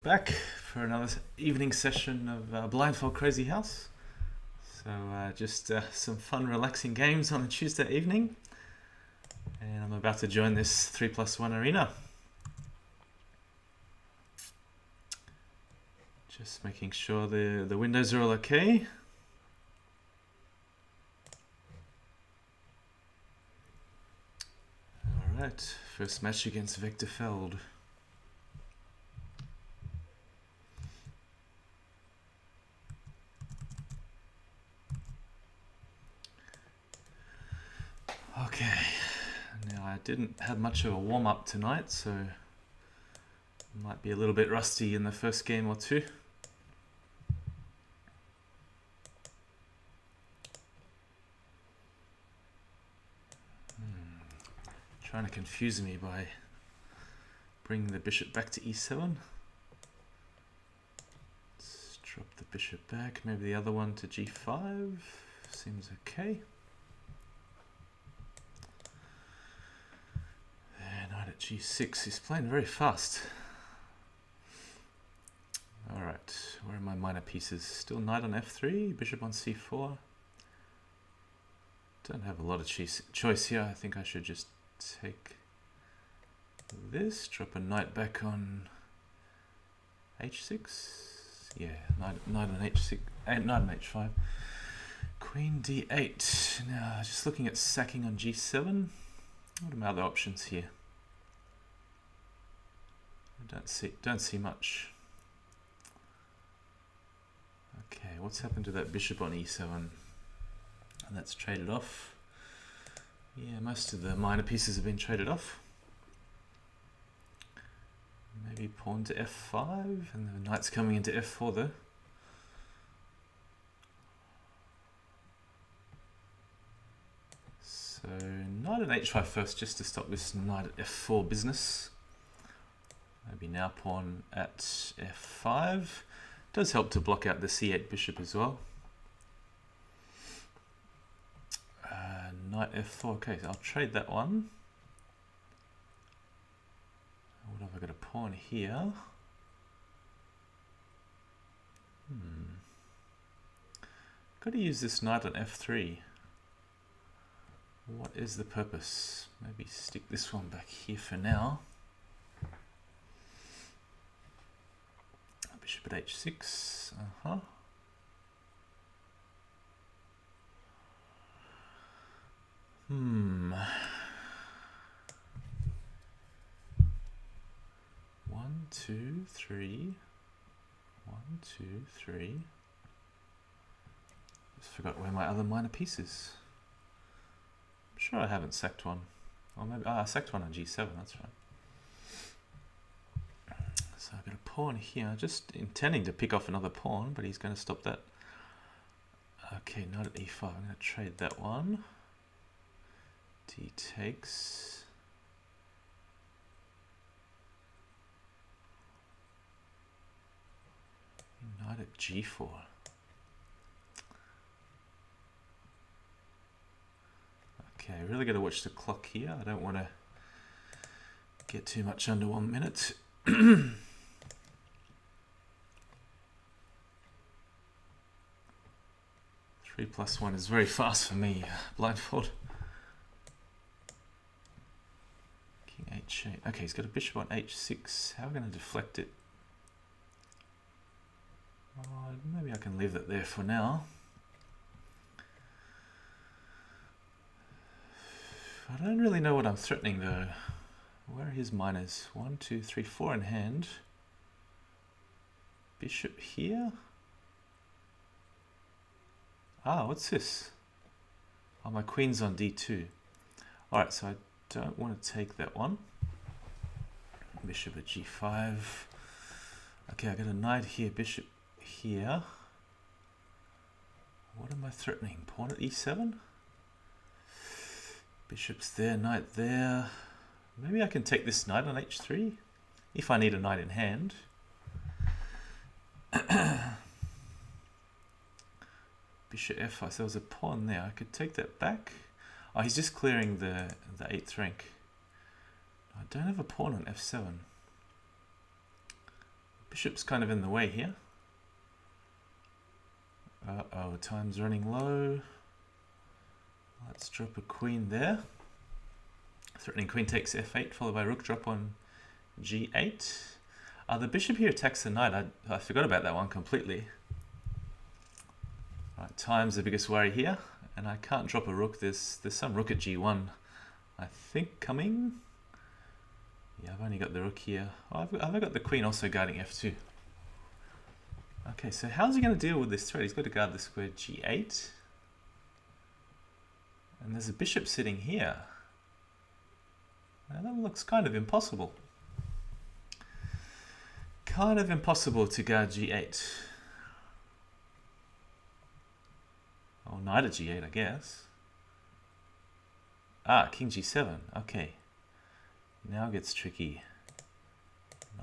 Back for another evening session of Blindfold Crazyhouse. So just some fun relaxing games on a Tuesday evening, and I'm about to join this 3+1 arena. Just making sure the windows are all okay. Alright, first match against Vectorfeld. Okay, now I didn't have much of a warm-up tonight, so might be a little bit rusty in the first game or two. Trying to confuse me by bringing the bishop back to e7. Let's drop the bishop back, maybe the other one to g5. Seems okay. Knight at g6. He's playing very fast. Alright, where are my minor pieces? Still knight on f3, bishop on c4. Don't have a lot of choice here. I think I should just take this, drop a knight back on h6. Yeah, knight on h6, knight on h5. Queen d8. Now, just looking at sacking on g7. What are my other options here? I don't see much. Okay, what's happened to that bishop on e7? And that's traded off. Yeah, most of the minor pieces have been traded off. Maybe pawn to f5, and the knight's coming into f4 though. So knight on h5 first, just to stop this knight at f4 business. Maybe now pawn at f5. Does help to block out the c8 bishop as well. Knight f4, okay, so I'll trade that one. What have I got, a pawn here? Got to use this knight on f3. What is the purpose? Maybe stick this one back here for now. Bishop at h6, One, two, three. One, two, three. Just forgot where my other minor piece is. I'm sure I haven't sacked one. Or maybe I sacked one on g7, that's right. So I've got a pawn here, just intending to pick off another pawn, but he's going to stop that. Okay, knight at e5, I'm going to trade that one. D takes. Knight at g4. Okay, really got to watch the clock here. I don't want to get too much under 1 minute. 3+1 is very fast for me, Blindfold. King h8. Okay, he's got a bishop on h6. How are we going to deflect it? Maybe I can leave that there for now. I don't really know what I'm threatening though. Where are his minors? 1, 2, 3, 4 in hand. Bishop here. Ah, what's this? Oh, my queen's on d2. Alright, so I don't want to take that one. Bishop at g5. Okay, I got a knight here, bishop here. What am I threatening? Pawn at e7? Bishop's there, knight there. Maybe I can take this knight on h3 if I need a knight in hand. Bishop f5, so there was a pawn there. I could take that back. Oh, he's just clearing the 8th rank. I don't have a pawn on f7. Bishop's kind of in the way here. Uh-oh, time's running low. Let's drop a queen there. Threatening queen takes f8, followed by rook drop on g8. The bishop here attacks the knight. I forgot about that one completely. Right, time's the biggest worry here, and I can't drop a rook. There's some rook at g1, I think, coming. Yeah, I've only got the rook here. Oh, I've got the queen also guarding f2. Okay, so how's he going to deal with this threat? He's got to guard the square g8. And there's a bishop sitting here. Now that looks kind of impossible. Kind of impossible to guard g8. Or knight at g8, I guess. King g7. Okay. Now it gets tricky.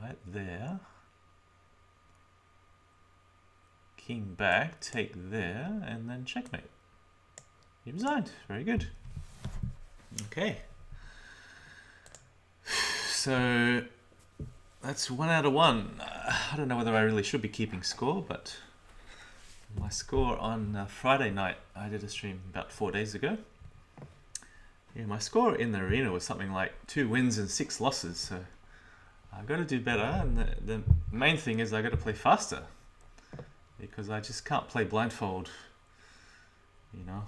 Knight there. King back, take there, and then checkmate. He resigned. Very good. Okay. So that's 1 out of 1. I don't know whether I really should be keeping score, but my score on Friday night, I did a stream about 4 days ago. Yeah, my score in the arena was something like 2 wins and 6 losses. So I've got to do better, and the main thing is I got to play faster, because I just can't play blindfold, you know.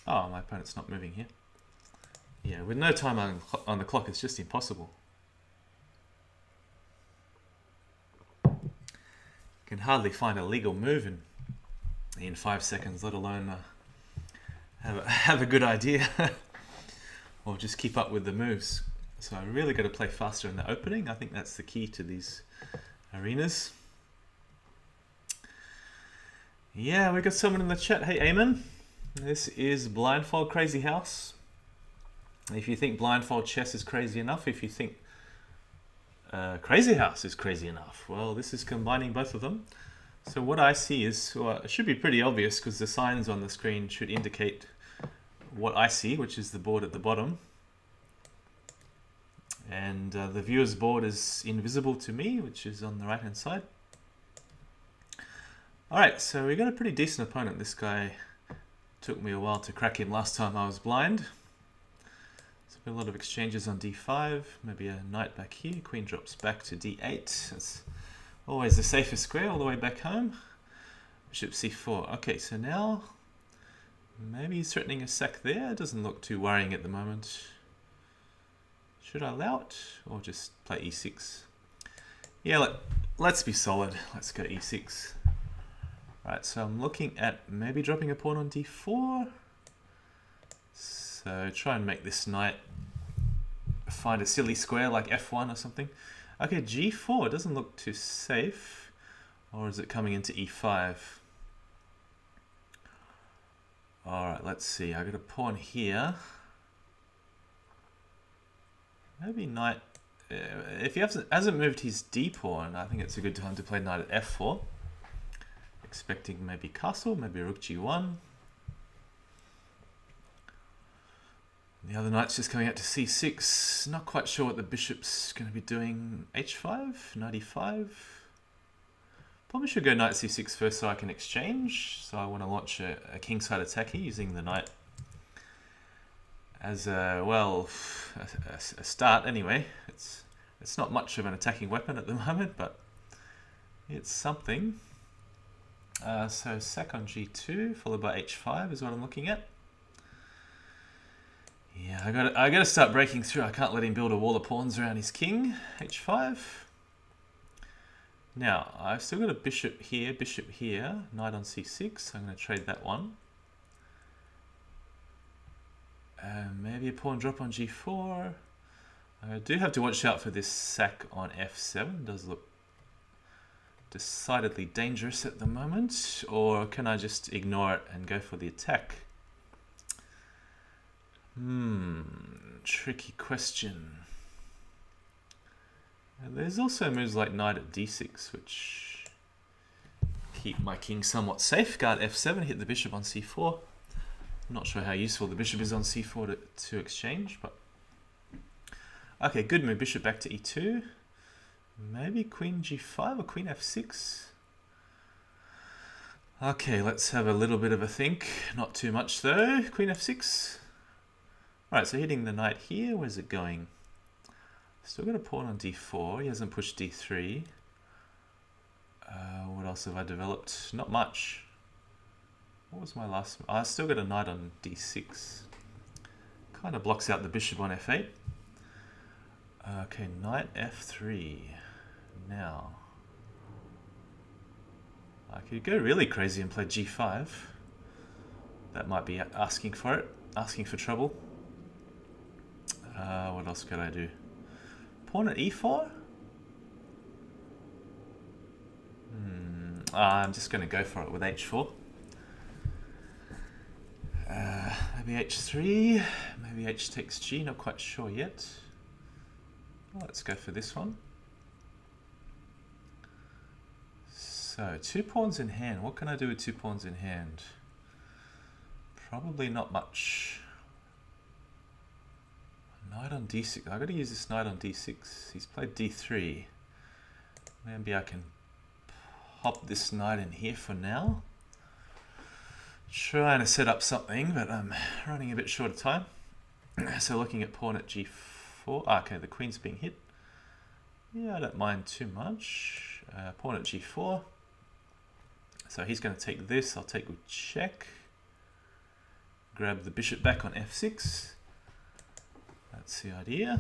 Oh, my opponent's not moving here. Yeah, with no time on the clock, it's just impossible. Can hardly find a legal move in 5 seconds, let alone have a good idea or just keep up with the moves. So I really got to play faster in the opening. I think that's the key to these arenas. Yeah, we got someone in the chat. Hey, Eamon. This is Blindfold Crazyhouse. If you think Blindfold chess is crazy enough, if you think Crazyhouse is crazy enough, well, this is combining both of them. So what I see is, well, it should be pretty obvious because the signs on the screen should indicate what I see, which is the board at the bottom. And the viewer's board is invisible to me, which is on the right-hand side. Alright, so we got a pretty decent opponent. This guy took me a while to crack him last time I was blind. So a lot of exchanges on d5, maybe a knight back here, queen drops back to d8. That's always the safest square all the way back home. Bishop c4. Okay, so now maybe he's threatening a sack there. It doesn't look too worrying at the moment. Should I allow it or just play e6? Yeah, let's be solid. Let's go e6. Right, so I'm looking at maybe dropping a pawn on d4. So try and make this knight find a silly square like f1 or something. Okay, g4 doesn't look too safe. Or is it coming into e5? Alright, let's see. I got a pawn here. Maybe knight... if he hasn't moved his d pawn, I think it's a good time to play knight at f4. Expecting maybe castle, maybe rook g1. The other knight's just coming out to c6. Not quite sure what the bishop's going to be doing. h5, knight e5. Probably should go knight c6 first so I can exchange. So I want to launch a kingside attack here using the knight as a, well, a start anyway. It's not much of an attacking weapon at the moment, but it's something. So sack on g2 followed by h5 is what I'm looking at. Yeah, I gotta start breaking through. I can't let him build a wall of pawns around his king. h5. Now I've still got a bishop here, knight on c6. I'm going to trade that one. Maybe a pawn drop on g4. I do have to watch out for this sack on f7. Does look decidedly dangerous at the moment. Or can I just ignore it and go for the attack? Tricky question. There's also moves like knight at d6, which keep my king somewhat safe. Guard f7, hit the bishop on c4. I'm not sure how useful the bishop is on c4 to exchange, but... Okay, good move. Bishop back to e2. Maybe queen g5 or queen f6. Okay, let's have a little bit of a think. Not too much though. Queen f6. Alright, so hitting the knight here. Where's it going? Still got a pawn on d4. He hasn't pushed d3. What else have I developed? Not much. What was my last... I still got a knight on d6. Kind of blocks out the bishop on f8. Okay, knight f3. Now... I could go really crazy and play g5. That might be asking for it. Asking for trouble. What else could I do? Pawn at e4? I'm just going to go for it with h4. Maybe h3. Maybe h takes g. Not quite sure yet. Let's go for this one. So, 2 pawns in hand. What can I do with 2 pawns in hand? Probably not much. Knight on d6. I've got to use this knight on d6. He's played d3. Maybe I can pop this knight in here for now. Trying to set up something, but I'm running a bit short of time. So looking at pawn at g4. Okay, the queen's being hit. Yeah, I don't mind too much. Pawn at g4. So he's going to take this. I'll take with check. Grab the bishop back on f6. That's the idea.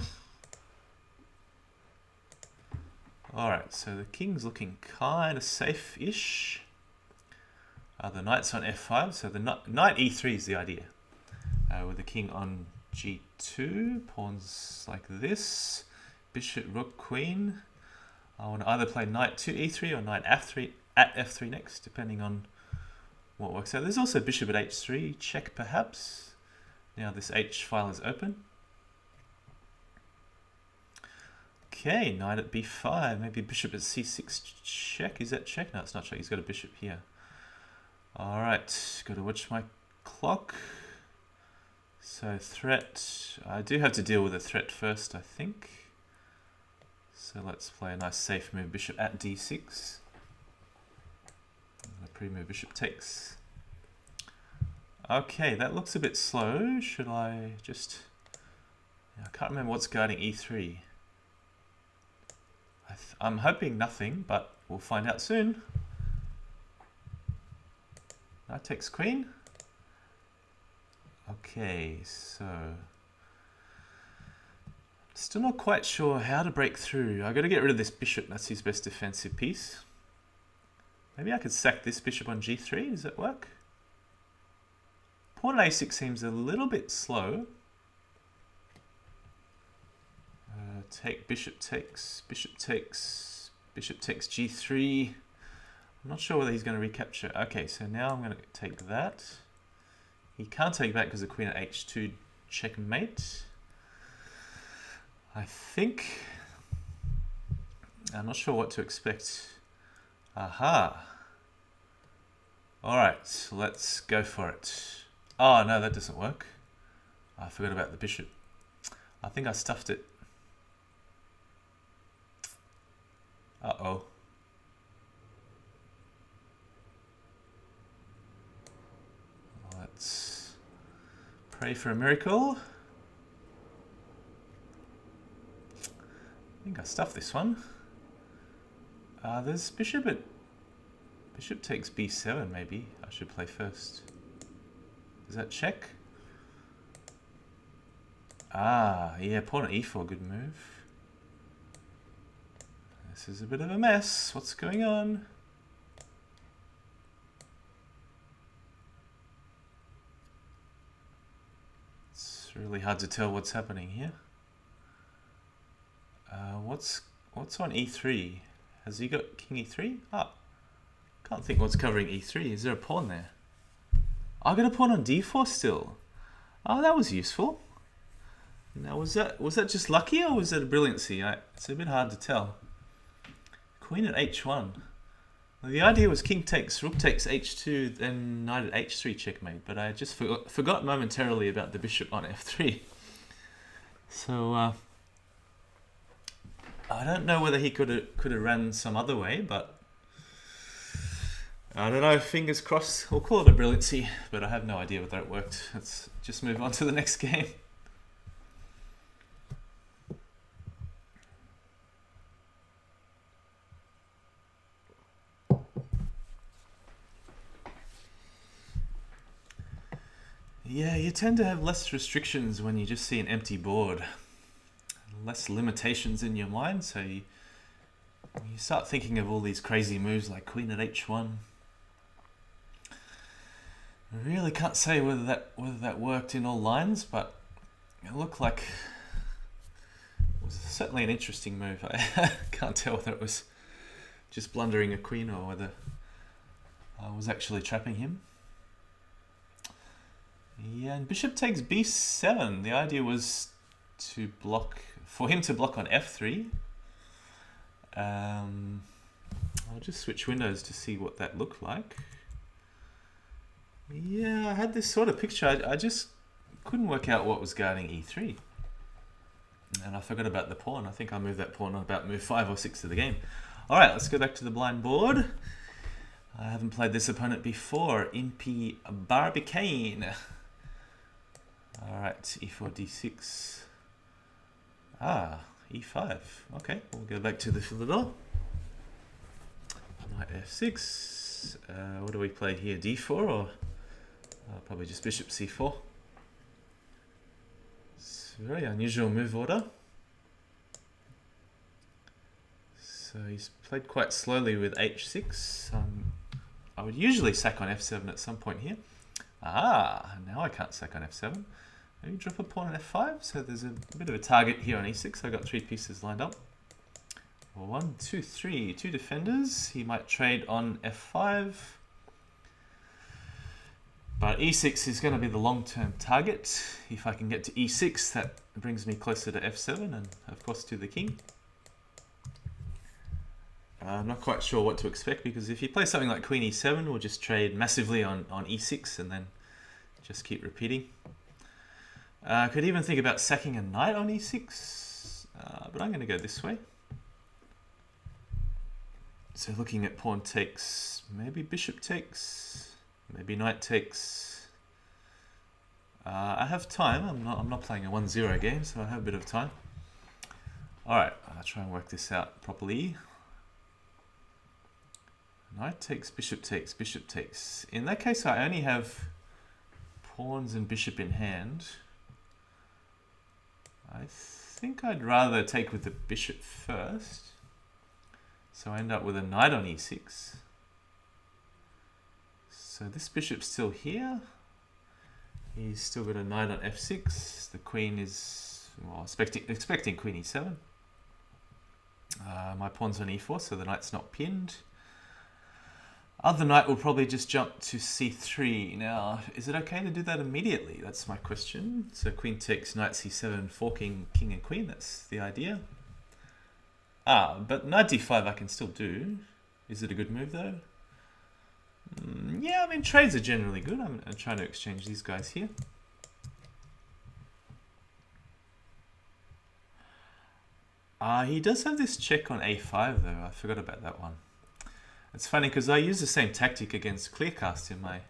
Alright, so the king's looking kind of safe-ish. The knight's on f5, so the knight e3 is the idea. With the king on g2, pawns like this. Bishop, rook, queen. I want to either play knight to e3 or knight f3 at f3 next, depending on what works out. There's also bishop at h3, check perhaps. Now this h file is open. Okay, knight at b5, maybe bishop at c6 check. Is that check? No, it's not check. He's got a bishop here. Alright, got to watch my clock. So threat, I do have to deal with a threat first, I think. So let's play a nice safe move, bishop at d6. A pre-move, bishop takes. Okay, that looks a bit slow. Should I just... I can't remember what's guarding e3. I'm hoping nothing, but we'll find out soon. Knight takes queen. Okay, so... Still not quite sure how to break through. I've got to get rid of this bishop. That's his best defensive piece. Maybe I could sack this bishop on g3. Does that work? Pawn a6 seems a little bit slow. Take, bishop takes, bishop takes, bishop takes g3. I'm not sure whether he's going to recapture. Okay, so now I'm going to take that. He can't take that because the queen at h2 checkmate. I think... I'm not sure what to expect. Aha! Alright, so let's go for it. Oh, no, that doesn't work. I forgot about the bishop. I think I stuffed it. Uh-oh. Let's pray for a miracle. I think I stuffed this one. There's bishop at... Bishop takes b7, maybe. I should play first. Does that check? Yeah, pawn at e4, good move. This is a bit of a mess. What's going on? It's really hard to tell what's happening here. What's on e3? Has he got king e3? Can't think what's covering e3. Is there a pawn there? I got a pawn on d4 still. Oh, that was useful. Now, was that just lucky or was that a brilliancy? It's a bit hard to tell. Queen at h1. Well, the idea was king takes, rook takes h2, then knight at h3 checkmate. But I just forgot momentarily about the bishop on f3. So, I don't know whether he could have ran some other way, but I don't know. Fingers crossed. We'll call it a brilliancy, but I have no idea whether it worked. Let's just move on to the next game. Yeah, you tend to have less restrictions when you just see an empty board. Less limitations in your mind, so you start thinking of all these crazy moves like queen at h1. I really can't say whether that worked in all lines, but it looked like it was certainly an interesting move. I can't tell whether it was just blundering a queen or whether I was actually trapping him. Yeah, and bishop takes b7. The idea was for him to block on f3. I'll just switch windows to see what that looked like. Yeah, I had this sort of picture. I just couldn't work out what was guarding e3. And I forgot about the pawn. I think I moved that pawn on about move 5 or 6 of the game. Alright, let's go back to the blind board. I haven't played this opponent before. Impy Barbicane. Alright, e4, d6. e5. Okay, we'll go back to the Philadelphia. Knight f6. What do we play here? d4 or probably just bishop c4. It's a very unusual move order. So he's played quite slowly with h6. I would usually sack on f7 at some point here. Now I can't sack on f7. Maybe drop a pawn on f5, so there's a bit of a target here on e6. I've got 3 pieces lined up. 1, 2, 3, 2 defenders. He might trade on f5. But e6 is going to be the long-term target. If I can get to e6, that brings me closer to f7 and, of course, to the king. I'm not quite sure what to expect, because if he plays something like queen e7, we'll just trade massively on e6 and then just keep repeating. I could even think about sacking a knight on e6, but I'm going to go this way. So looking at pawn takes, maybe bishop takes, maybe knight takes. I have time. I'm not playing a 1-0 game, so I have a bit of time. Alright, I'll try and work this out properly. Knight takes, bishop takes, bishop takes. In that case, I only have pawns and bishop in hand. I think I'd rather take with the bishop first. So I end up with a knight on e6. So this bishop's still here. He's still got a knight on f6. The queen is, well, expecting queen e7. My pawn's on e4, so the knight's not pinned. Other knight will probably just jump to c3. Now, is it okay to do that immediately? That's my question. So queen takes, knight c7, forking king and queen. That's the idea. But knight d5 I can still do. Is it a good move though? Yeah, I mean, trades are generally good. I'm trying to exchange these guys here. He does have this check on a5 though. I forgot about that one. It's funny because I use the same tactic against Clearcast in my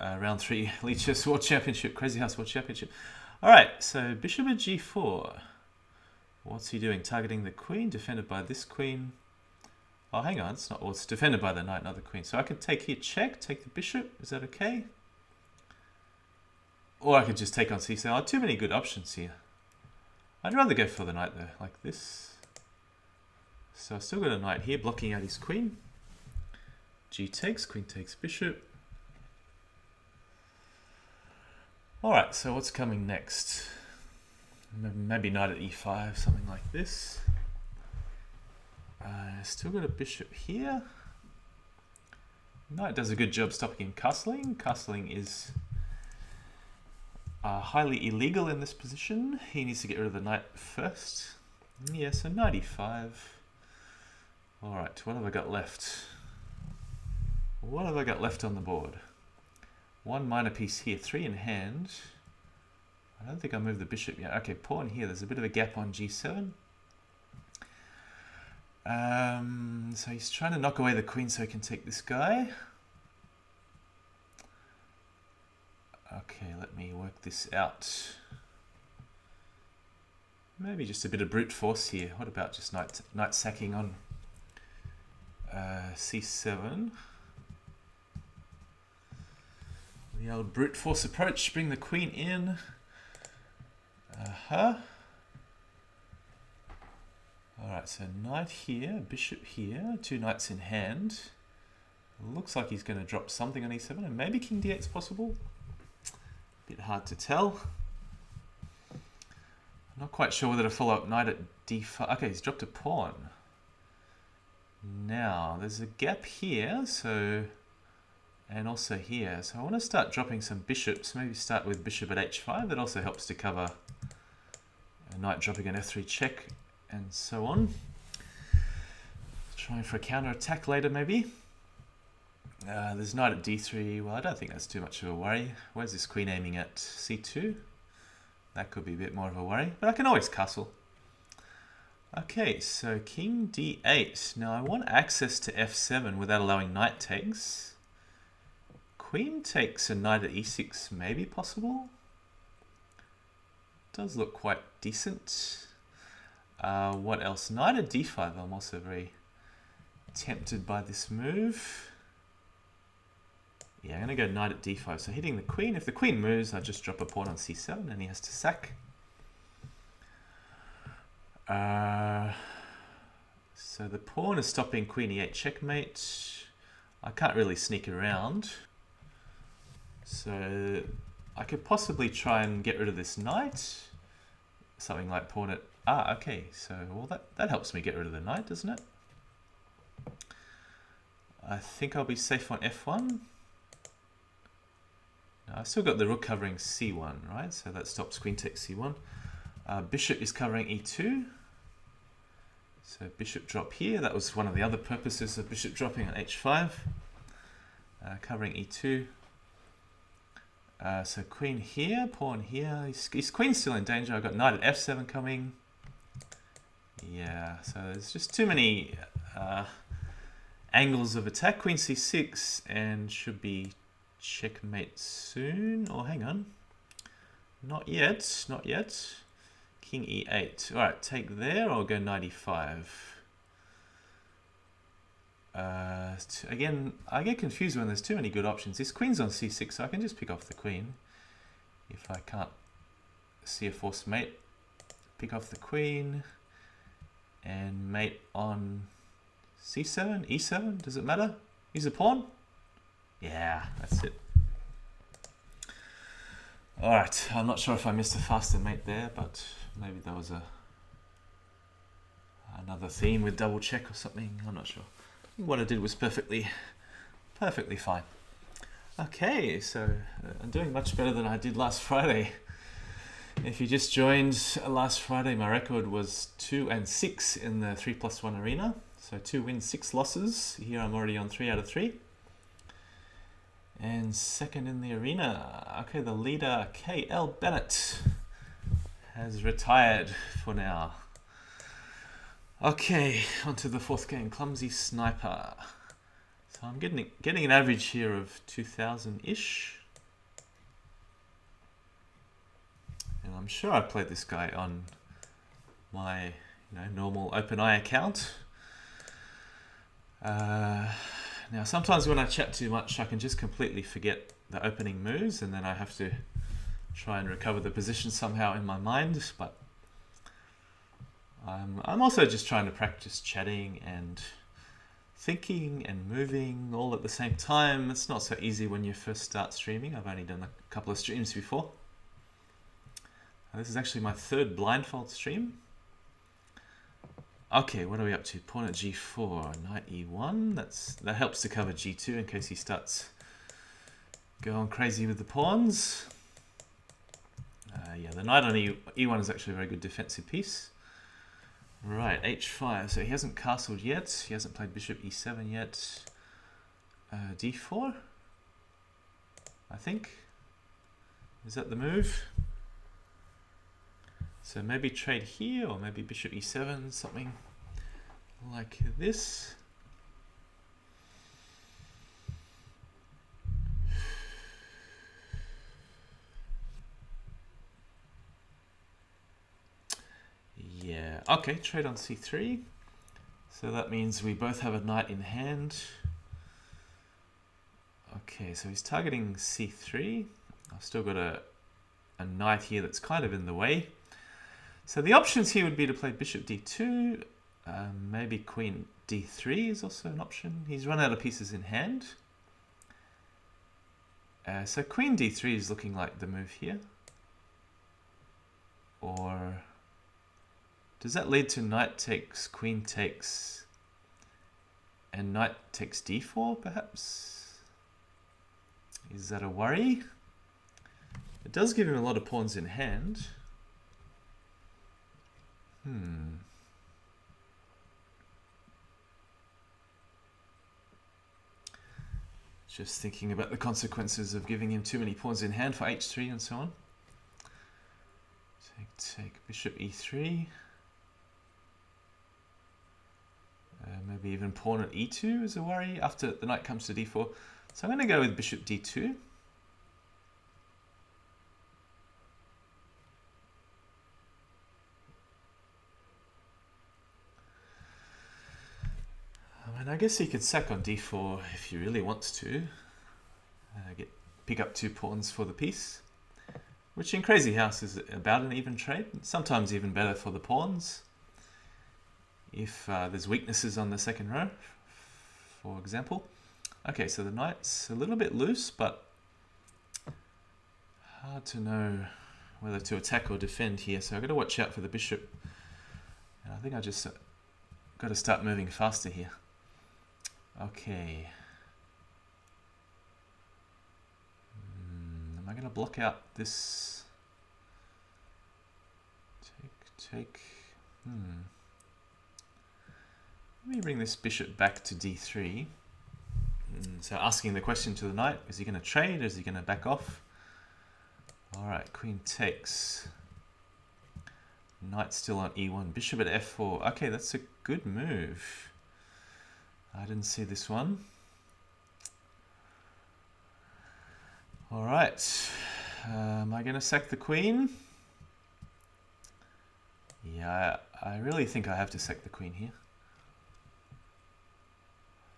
round 3 lichess World Championship, Crazyhouse World Championship. Alright, so bishop at g4. What's he doing? Targeting the queen, defended by this queen. Oh, hang on, it's defended by the knight, not the queen. So I could take here, check, take the bishop. Is that okay? Or I could just take on c7. Too many good options here. I'd rather go for the knight though, like this. So I've still got a knight here blocking out his queen. G takes, queen takes bishop. Alright, so what's coming next? Maybe knight at e5, something like this. Still got a bishop here. Knight does a good job stopping him castling. Castling is highly illegal in this position. He needs to get rid of the knight first. Yeah, so knight e5. Alright, what have I got left? What have I got left on the board? One minor piece here, 3 in hand. I don't think I moved the bishop yet. Okay, pawn here. There's a bit of a gap on g7. So he's trying to knock away the queen so he can take this guy. Okay, let me work this out. Maybe just a bit of brute force here. What about just knight sacking on c7? The old brute force approach. Bring the queen in. Alright, so knight here, bishop here, 2 knights in hand. Looks like he's going to drop something on e7, and maybe king d8 is possible. Bit hard to tell. I'm not quite sure whether to follow up knight at d5. Okay, he's dropped a pawn. Now, there's a gap here, so, and also here. So I want to start dropping some bishops. Maybe start with bishop at h5. That also helps to cover a knight dropping an f3 check, and so on. Trying for a counter attack later, maybe. There's knight at d3. Well, I don't think that's too much of a worry. Where's this queen aiming at? c2? That could be a bit more of a worry, but I can always castle. Okay, so king d8. Now I want access to f7 without allowing knight takes. Queen takes a knight at e6 may be possible. Does look quite decent. What else? Knight at d5. I'm also very tempted by this move. Yeah, I'm going to go knight at d5. So hitting the queen. If the queen moves, I just drop a pawn on c7 and he has to sack. So the pawn is stopping queen e8 checkmate. I can't really sneak around. So I could possibly try and get rid of this knight. Something like pawn at... Ah, okay. So well, that helps me get rid of the knight, doesn't it? I think I'll be safe on f1. Now, I've still got the rook covering c1, right? So that stops queen takes c1. Bishop is covering e2. So bishop drop here. That was one of the other purposes of bishop dropping on h5. Covering e2. So queen here, pawn here. His queen's still in danger. I've got knight at f7 coming. Yeah, so there's just too many angles of attack. Queen c6 and should be checkmate soon. Oh, hang on. Not yet, not yet. King e8. All right, take there or go knight e5. Again, I get confused when there's too many good options. This queen's on c6, so I can just pick off the queen. If I can't see a forced mate, pick off the queen and mate on c7, e7. Does it matter? Use a pawn? Yeah, that's it. All right, I'm not sure if I missed a faster mate there, but maybe that was another theme with double check or something. I'm not sure. What I did was perfectly fine. Okay, so I'm doing much better than I did last Friday. If you just joined last Friday, my record was 2-6 in the 3+1 arena. So 2 wins, 6 losses. Here I'm already on 3 out of 3. And second in the arena. Okay, the leader, KL Bennett, has retired for now. Okay, on to the fourth game, Clumsy Sniper. So I'm getting an average here of 2,000-ish. And I'm sure I played this guy on my normal OpenEye account. Now sometimes when I chat too much, I can just completely forget the opening moves, and then I have to try and recover the position somehow in my mind. But I'm also just trying to practice chatting and thinking and moving all at the same time. It's not so easy when you first start streaming. I've only done a couple of streams before. This is actually my third Blindfold stream. Okay, what are we up to? Pawn at g4, knight e1. That helps to cover g2 in case he starts going crazy with the pawns. Yeah, the knight on e1 is actually a very good defensive piece. Right, h5. So he hasn't castled yet. He hasn't played bishop e7 yet. d4, I think. Is that the move? So maybe trade here, or maybe bishop e7, something like this. Yeah, okay, trade on c3. So that means we both have a knight in hand. Okay, so he's targeting c3. I've still got a knight here that's kind of in the way. So the options here would be to play bishop d2, maybe queen d3 is also an option. He's run out of pieces in hand. So queen d3 is looking like the move here. Or does that lead to knight takes, queen takes, and knight takes d4 perhaps? Is that a worry? It does give him a lot of pawns in hand. Just thinking about the consequences of giving him too many pawns in hand for h3 and so on. Take bishop e3. Maybe even pawn at e2 is a worry after the knight comes to d4. So I'm going to go with bishop d2. And I guess he could sack on d4 if he really wants to. Pick up 2 pawns for the piece, which in Crazyhouse is about an even trade. Sometimes even better for the pawns. If there's weaknesses on the second row, for example. Okay, so the knight's a little bit loose, but hard to know whether to attack or defend here. So I've got to watch out for the bishop. And I think I just got to start moving faster here. Okay. Am I going to block out this? Take. Let me bring this bishop back to d3. So asking the question to the knight, is he going to trade? Is he going to back off? All right, queen takes. Knight still on e1. Bishop at f4. Okay, that's a good move. I didn't see this one. All right. Am I going to sack the queen? Yeah, I really think I have to sack the queen here.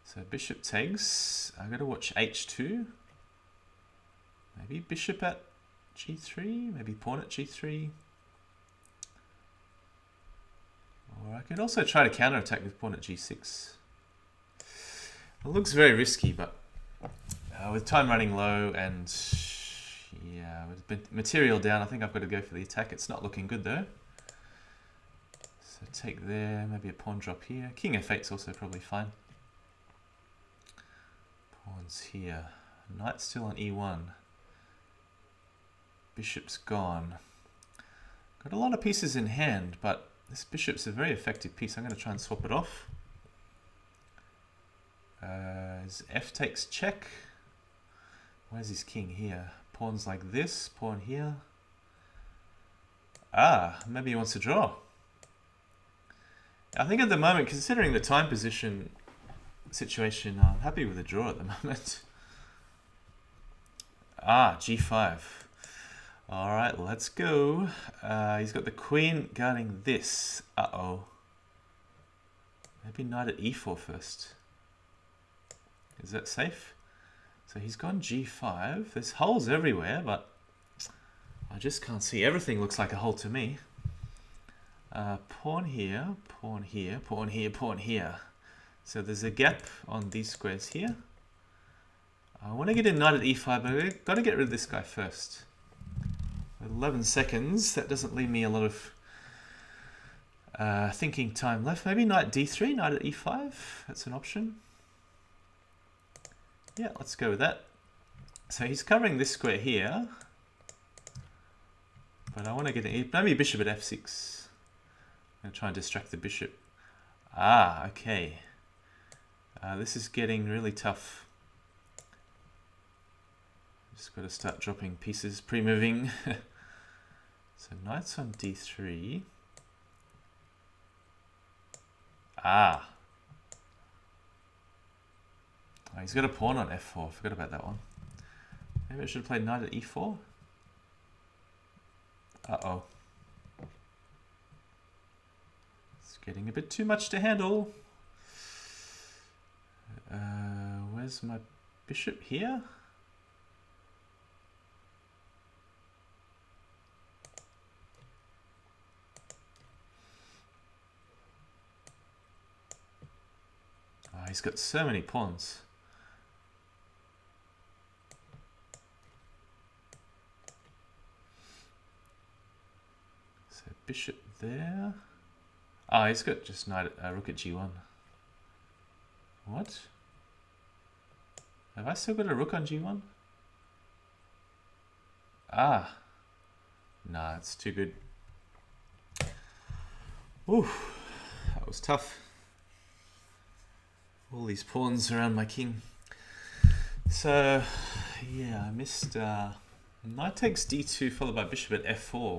So bishop takes. I've got to watch h2. Maybe bishop at g3. Maybe pawn at g3. Or I could also try to counterattack with pawn at g6. It looks very risky, but with time running low and yeah, with material down, I think I've got to go for the attack. It's not looking good though. So take there, maybe a pawn drop here. King f8's also probably fine. Pawns here. Knight still on e1. Bishop's gone. Got a lot of pieces in hand, but this bishop's a very effective piece. I'm going to try and swap it off. F takes check. Where's his king here? Pawns like this, pawn here. Ah, maybe he wants to draw. I think at the moment, considering the time position situation, I'm happy with a draw at the moment. Ah, g5. All right, let's go. He's got the queen guarding this. Uh-oh. Maybe knight at e4 first. Is that safe? So he's gone g5. There's holes everywhere, but I just can't see. Everything looks like a hole to me. Pawn here, pawn here, pawn here, pawn here. So there's a gap on these squares here. I want to get in knight at e5, but I've got to get rid of this guy first. 11 seconds. That doesn't leave me a lot of thinking time left. Maybe knight d3, knight at e5. That's an option. Yeah, let's go with that. So he's covering this square here. But I want to get it. Maybe bishop at f6. I'm going to try and distract the bishop. Ah, okay. This is getting really tough. Just got to start dropping pieces, pre-moving. So knight's on d3. Ah. Oh, he's got a pawn on f4. Forgot about that one. Maybe I should have played knight at e4. Uh-oh. It's getting a bit too much to handle. Where's my bishop? Here? Oh, he's got so many pawns. So bishop there. Oh, he's got just knight, rook at g1. What? Have I still got a rook on g1? Ah. Nah, it's too good. Ooh, that was tough. All these pawns around my king. So, yeah, I missed knight takes d2 followed by bishop at f4.